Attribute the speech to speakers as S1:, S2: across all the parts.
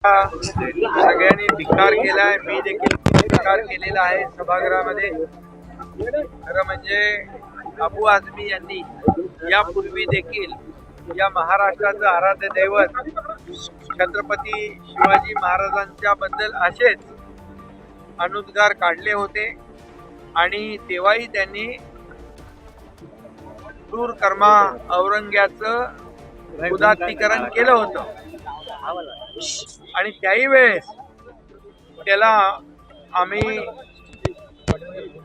S1: सगळ्यांनी धिक्कार केलाय, मी देखील धिक्कार केलेला आहे सभागृहामध्ये। खरं म्हणजे अबू आझमी यांनी यापूर्वी देखील या महाराष्ट्राचं आराध्य दैवत छत्रपती शिवाजी महाराजांच्या बद्दल असेच अनुद्गार काढले होते आणि तेव्हाही त्यांनी क्रूर कर्मा औरंग्याचं उदात्तीकरण केलं होतं आणि त्याही वेळेस त्याला आम्ही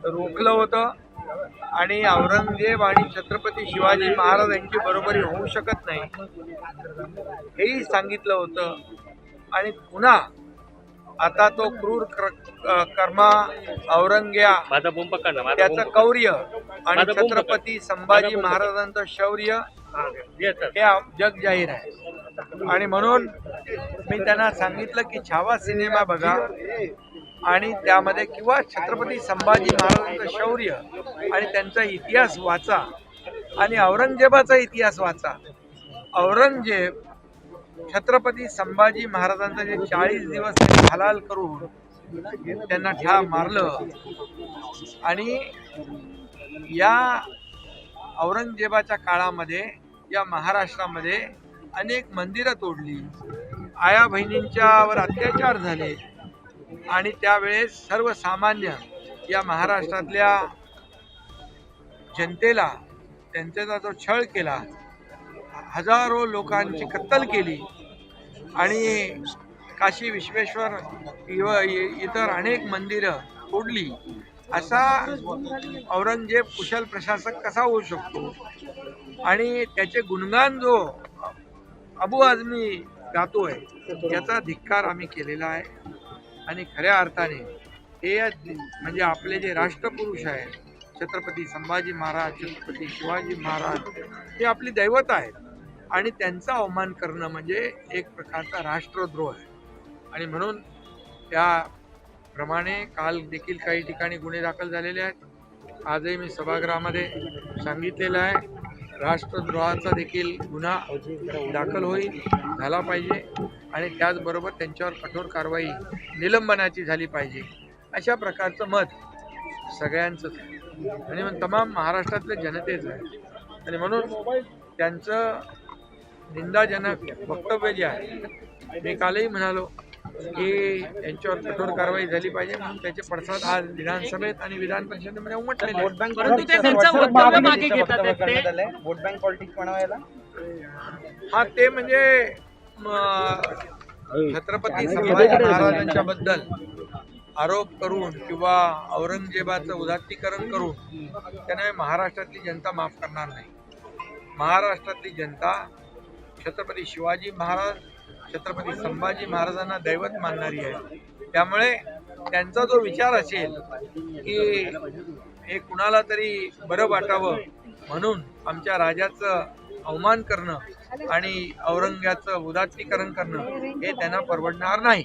S1: रोखलं होतं आणि औरंगजेब आणि छत्रपती शिवाजी महाराज यांची बरोबरी होऊ शकत नाही हेही सांगितलं होतं। आणि पुन्हा आता तो क्रूर कर्मा औरंग्या त्याचं कौर्य आणि छत्रपती संभाजी महाराजांचं शौर्य हे जग जाहीर आहे। आणि म्हणून मी त्यांना सांगितलं की छावा सिनेमा बघा आणि त्यामध्ये किंवा छत्रपती संभाजी महाराजांचं शौर्य आणि त्यांचा इतिहास वाचा आणि औरंगजेबाचा इतिहास वाचा। औरंगजेब छत्रपती संभाजी महाराजांचं जे 40 दिवस हलाल करून त्यांना ठार मारलं आणि या औरंगजेबाच्या काळामध्ये या महाराष्ट्रामध्ये अनेक मंदिरं तोडली, आया बहिणींच्यावर अत्याचार झाले आणि त्यावेळेस सर्वसामान्य या महाराष्ट्रातल्या जनतेला त्यांचा जो छळ केला, हजारो लोकांची कत्तल केली आणि काशी विश्वेश्वर इतर अनेक मंदिरं तोडली, असा औरंगजेब कुशल प्रशासक कसा होऊ शकतो? आणि त्याचे गुणगान जो अबू आझमी गातोय याचा धिक्कार आम्ही केलेला आहे। आणि खऱ्या अर्थाने हे म्हणजे आपले जे राष्ट्रपुरुष आहेत छत्रपती संभाजी महाराज, छत्रपती शिवाजी महाराज हे आपली दैवत आहेत आणि त्यांचा अवमान करणं म्हणजे एक प्रकारचा राष्ट्रद्रोह आहे। आणि म्हणून त्याप्रमाणे काल देखील काही ठिकाणी गुन्हे दाखल झालेले आहेत। आजही मी सभागृहामध्ये सांगितलेलं आहे राष्ट्रद्रोहाचा देखील गुन्हा दाखल होईल, झाला पाहिजे आणि त्याचबरोबर त्यांच्यावर कठोर कारवाई निलंबनाची झाली पाहिजे, अशा प्रकारचं मत सगळ्यांचंच आहे आणि तमाम महाराष्ट्रातल्या जनतेचं आहे। आणि म्हणून त्यांचं निंदाजनक वक्तव्य जे आहे मी कालही म्हणालो की त्यांच्यावर कठोर कारवाई झाली पाहिजे, म्हणून त्याचे पडसाद आज विधानसभेत आणि विधान परिषदेमध्ये उमटलेले आहेत।
S2: वोट बँक पॉलिटिक्स बनवायला
S1: हा ते म्हणजे छत्रपती संभाजी महाराजांच्या बद्दल आरोप करून किंवा औरंगजेबाचं उदात्तीकरण करून त्याने महाराष्ट्रातली जनता माफ करणार नाही। महाराष्ट्रातली जनता छत्रपती शिवाजी महाराज, छत्रपती संभाजी महाराजांना दैवत मानणारी आहे। त्यामुळे त्यांचा जो विचार असेल की हे कुणाला तरी बरं वाटावं म्हणून आमच्या राजाचं अवमान करणं आणि औरंग्याचं उदात्तीकरण करणं हे त्यांना परवडणार नाही।